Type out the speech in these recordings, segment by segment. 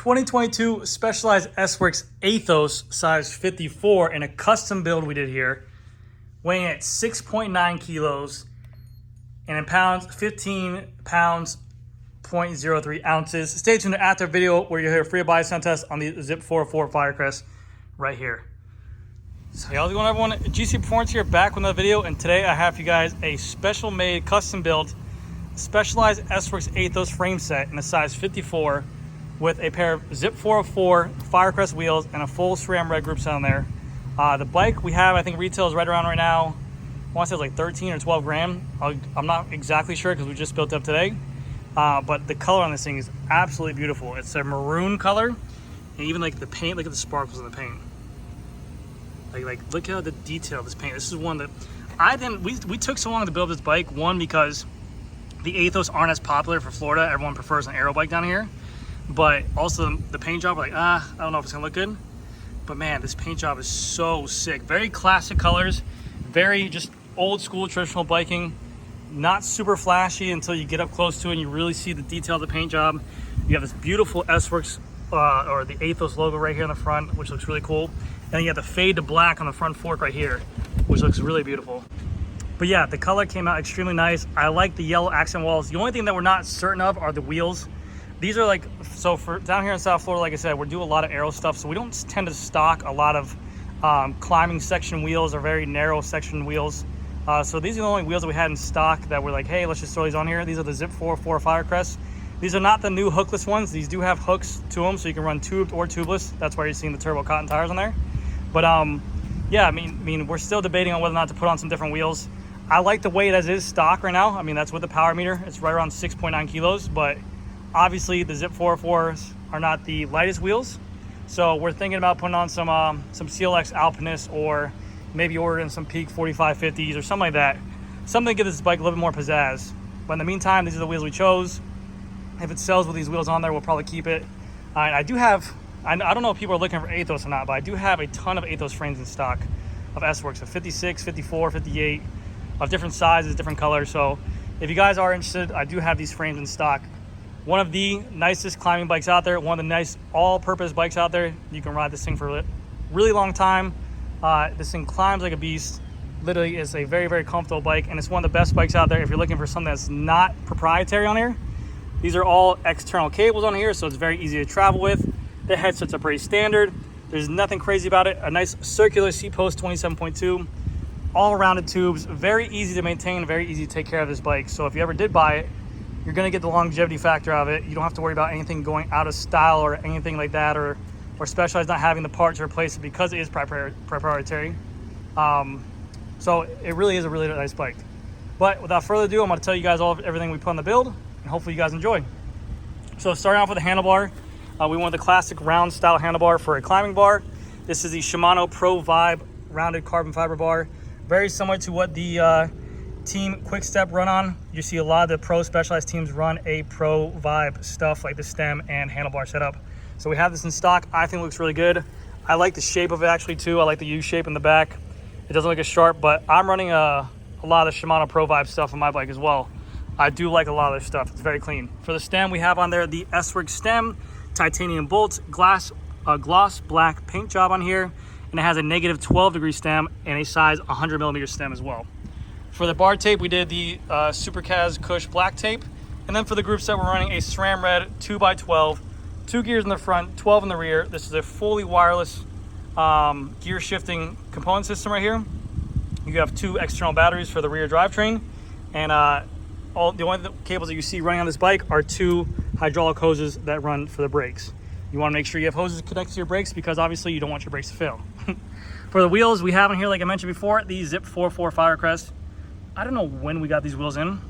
2022 Specialized S-Works Aethos size 54 in a custom build we did here, weighing at 6.9 kilos, and in pounds, 15 pounds, 0.03 ounces. Stay tuned after video where you'll hear a free buy sound test on the Zip 404 Firecrest right here. So hey, how's it going, everyone? GC Performance here, back with another video, and today I have for you guys a special made custom build Specialized S-Works Aethos frame set in a size 54 with a pair of Zip 404 Firecrest wheels and a full SRAM red group set on there. The bike we have, I think retails right around right now, I want to say it's like 13 or 12 grand. I'm not exactly sure because we just built it up today. But the color on this thing is absolutely beautiful. It's a maroon color, and even like the paint, look at the sparkles in the paint. Like look at the detail of this paint. This is one that we took so long to build this bike. One, because the Aethos aren't as popular for Florida. Everyone prefers an aero bike down here. But also the paint job, like, I don't know if it's gonna look good. But man, this paint job is so sick. Very classic colors, very just old school traditional biking. Not super flashy until you get up close to it and you really see the detail of the paint job. You have this beautiful S-Works or the Aethos logo right here in the front, which looks really cool. And then you have the fade to black on the front fork right here, which looks really beautiful. But yeah, the color came out extremely nice. I like the yellow accent walls. The only thing that we're not certain of are the wheels. These are like, so for down here in South Florida, like I said, we do a lot of aero stuff, so we don't tend to stock a lot of climbing section wheels or very narrow section wheels. So these are the only wheels that we had in stock that we're like, hey, let's just throw these on here. These are the Zip 404 Firecrest. These are not the new hookless ones. These do have hooks to them, so you can run tubed or tubeless. That's why you're seeing the turbo cotton tires on there. But yeah, I mean, we're still debating on whether or not to put on some different wheels. I like the weight as is stock right now. I mean, that's with the power meter. It's right around 6.9 kilos, but obviously the Zip 404s are not the lightest wheels. So we're thinking about putting on some CLX Alpinists, or maybe ordering some Peak 4550s or something like that. Something to give this bike a little bit more pizzazz. But in the meantime, these are the wheels we chose. If it sells with these wheels on there, we'll probably keep it. I do have, I don't know if people are looking for Aethos or not, but I do have a ton of Aethos frames in stock of S-Works, of 56, 54, 58, of different sizes, different colors. So if you guys are interested, I do have these frames in stock. One of the nicest climbing bikes out there, one of the nice all-purpose bikes out there. You can ride this thing for a really long time. This thing climbs like a beast. Literally is a very, very comfortable bike, and it's one of the best bikes out there if you're looking for something that's not proprietary on here. These are all external cables on here, so it's very easy to travel with. The headsets are pretty standard. There's nothing crazy about it. A nice circular seat post, 27.2. All rounded tubes, very easy to maintain, very easy to take care of this bike. So if you ever did buy it, you're gonna get the longevity factor out of it. You don't have to worry about anything going out of style or anything like that, or Specialized not having the part to replace it because it is proprietary. So it really is a really nice bike. But without further ado, I'm gonna tell you guys everything we put on the build, and hopefully you guys enjoy. So starting off with the handlebar, we went the classic round style handlebar for a climbing bar. This is the Shimano Pro Vibe rounded carbon fiber bar. Very similar to what the Team Quick Step run on. You see a lot of the pro Specialized teams run a Pro Vibe stuff like the stem and handlebar setup. So we have this in stock. I think it looks really good. I like the shape of it actually too. I like the U shape in the back. It doesn't look as sharp, but I'm running a lot of Shimano Pro Vibe stuff on my bike as well. I do like a lot of their stuff. It's very clean. For the stem, we have on there the S-Works stem, titanium bolts, gloss black paint job on here, and it has a negative 12-degree stem and a size 100mm stem as well. For the bar tape, we did the Super Kaz Cush black tape. And then for the group set, we're running a SRAM red 2x12, 2 gears in the front, 12 in the rear. This is a fully wireless gear shifting component system right here. You have 2 external batteries for the rear drivetrain. And the only cables that you see running on this bike are 2 hydraulic hoses that run for the brakes. You want to make sure you have hoses connected to your brakes because obviously you don't want your brakes to fail. For the wheels, we have in here, like I mentioned before, the Zip 404 Firecrest. I don't know when we got these wheels in.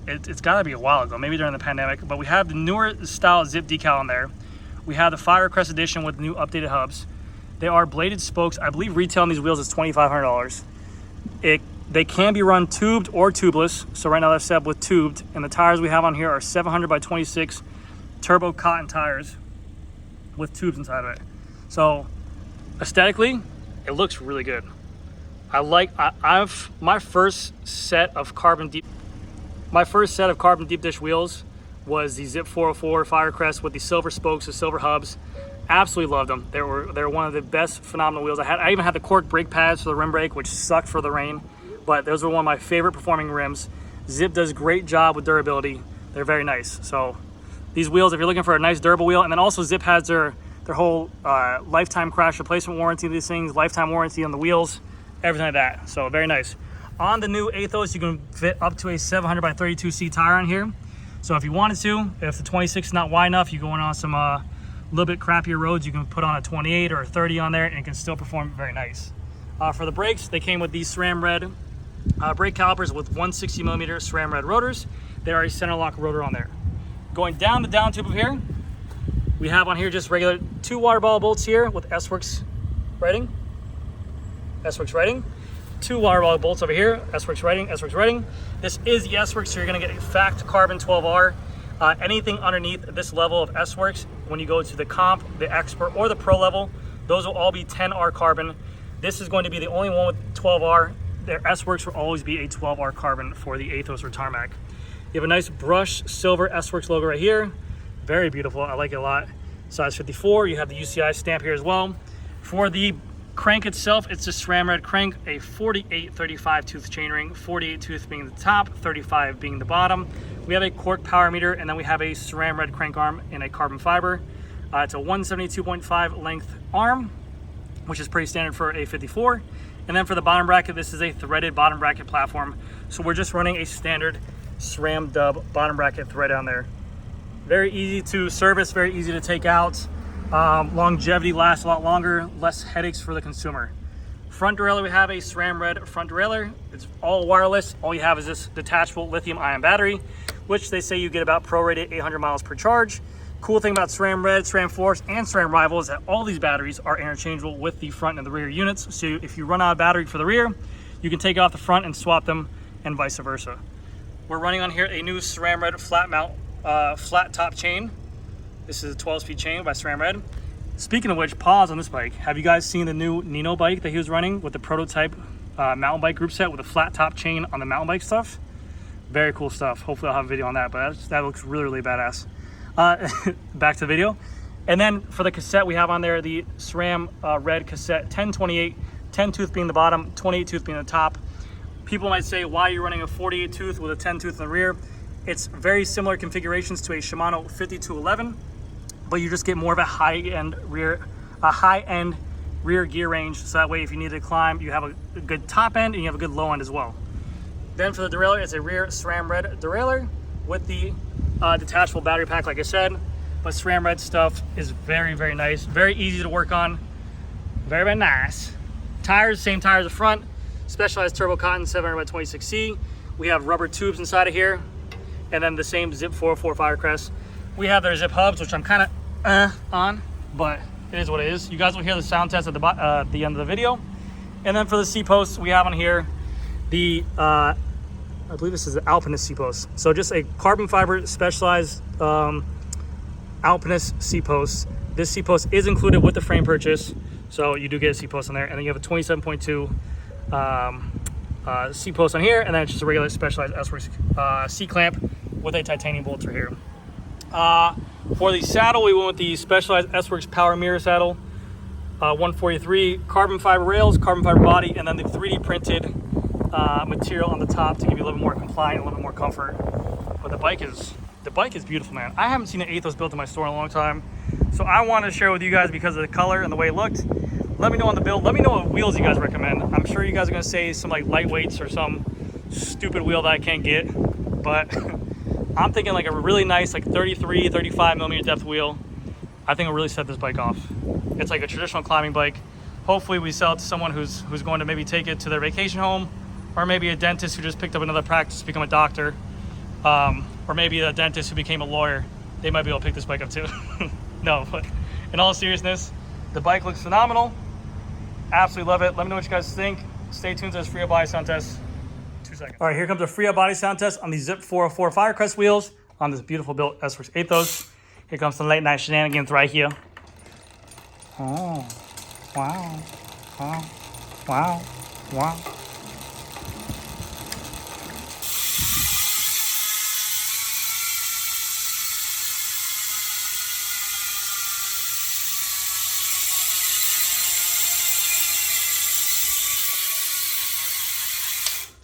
It's got to be a while ago, maybe during the pandemic, but we have the newer style Zip decal on there. We have the Firecrest edition with new updated hubs. They are bladed spokes. I believe retail on these wheels is $2,500. They can be run tubed or tubeless. So right now they're set up with tubed, and the tires we have on here are 700 by 26 turbo cotton tires with tubes inside of it. So aesthetically, it looks really good. My first set of carbon deep dish wheels was the Zip 404 Firecrest with the silver spokes, the silver hubs. Absolutely loved them. They were one of the best phenomenal wheels I had. I even had the cork brake pads for the rim brake, which sucked for the rain, but those were one of my favorite performing rims. Zip does a great job with durability. They're very nice. So these wheels, if you're looking for a nice durable wheel, and then also Zip has their whole lifetime crash replacement warranty, these things, lifetime warranty on the wheels, everything like that. So very nice. On the new Aethos, you can fit up to a 700 by 32C tire on here. So if you wanted to, if the 26 is not wide enough, you're going on some little bit crappier roads, you can put on a 28 or a 30 on there and it can still perform very nice. For the brakes, they came with these SRAM red brake calipers with 160 millimeter SRAM red rotors. There are a center lock rotor on there. Going down the down tube of here, we have on here just regular 2 water ball bolts here with S-Works writing. S-Works writing. 2 water ball bolts over here, S-Works writing, S-Works writing. This is the S-Works, so you're gonna get a FACT carbon 12R. Anything underneath this level of S-Works, when you go to the comp, the expert, or the pro level, those will all be 10R carbon. This is going to be the only one with 12R. Their S-Works will always be a 12R carbon for the Aethos or Tarmac. You have a nice brushed silver S-Works logo right here. Very beautiful, I like it a lot. Size 54, you have the UCI stamp here as well. For the crank itself, it's a SRAM red crank, a 48-35 tooth chainring, 48 tooth being the top, 35 being the bottom. We have a cork power meter, and then we have a SRAM red crank arm in a carbon fiber. It's a 172.5 length arm, which is pretty standard for a 54. And then for the bottom bracket, this is a threaded bottom bracket platform. So we're just running a standard SRAM dub bottom bracket thread on there. Very easy to service, very easy to take out. Longevity lasts a lot longer, less headaches for the consumer. Front derailleur, we have a SRAM red front derailleur. It's all wireless. All you have is this detachable lithium ion battery, which they say you get about prorated 800 miles per charge. Cool thing about SRAM red, SRAM force, and SRAM rival is that all these batteries are interchangeable with the front and the rear units. So if you run out of battery for the rear, you can take it off the front and swap them, and vice versa. We're running on here a new SRAM red flat mount, flat top chain. This is a 12-speed chain by SRAM red. Speaking of which, pause on this bike. Have you guys seen the new Nino bike that he was running with the prototype mountain bike group set with a flat top chain on the mountain bike stuff? Very cool stuff. Hopefully I'll have a video on that, but that looks really, really badass. Back to the video. And then for the cassette, we have on there the SRAM red cassette 1028, 10 tooth being the bottom, 28 tooth being the top. People might say, why are you running a 48 tooth with a 10 tooth in the rear? It's very similar configurations to a Shimano 5211, but you just get more of a high-end rear gear range. So that way, if you need to climb, you have a good top end and you have a good low end as well. Then for the derailleur, it's a rear SRAM red derailleur with the detachable battery pack, like I said. But SRAM red stuff is very, very nice, very easy to work on, very, very nice. Tires, same tires up front, specialized turbo cotton 700 by 26C. We have rubber tubes inside of here, and then the same Zip 404 Firecrest. We have their Zip hubs, which I'm kind of on, but it is what it is. You guys will hear the sound test at the end of the video. And then for the C-posts, we have on here the, I believe this is the Alpinist C-post. So just a carbon fiber specialized Alpinist C-post. This C-post is included with the frame purchase, so you do get a C-post on there. And then you have a 27.2 C-post on here, and then it's just a regular specialized S-Works C-clamp with a titanium bolt right here. For the saddle, we went with the specialized S-Works Power Mirror saddle, 143 carbon fiber rails, carbon fiber body, and then the 3D printed material on the top to give you a little bit more compliant, a little bit more comfort. But the bike is beautiful, man. I haven't seen an Aethos built in my store in a long time, so I wanted to share with you guys because of the color and the way it looked. Let me know on the build. Let me know what wheels you guys recommend. I'm sure you guys are gonna say some like lightweights or some stupid wheel that I can't get, but I'm thinking like a really nice like 33, 35 millimeter depth wheel. I think it'll really set this bike off. It's like a traditional climbing bike. Hopefully we sell it to someone who's going to maybe take it to their vacation home, or maybe a dentist who just picked up another practice to become a doctor, or maybe a dentist who became a lawyer. They might be able to pick this bike up too. No, but in all seriousness, the bike looks phenomenal. Absolutely love it. Let me know what you guys think. Stay tuned to this free body sound test. 2 seconds. All right, here comes a free body sound test on the Zip 404 Firecrest wheels on this beautiful built S-Works Aethos. Here comes some late night shenanigans right here. Oh, wow, wow, wow, wow.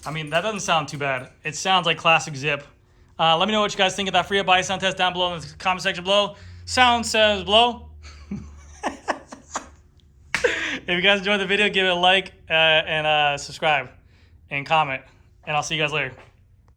I mean, that doesn't sound too bad. It sounds like classic zip. Let me know what you guys think of that free buy sound test down below in the comment section below. Sound says blow. If you guys enjoyed the video, give it a like and subscribe and comment. And I'll see you guys later.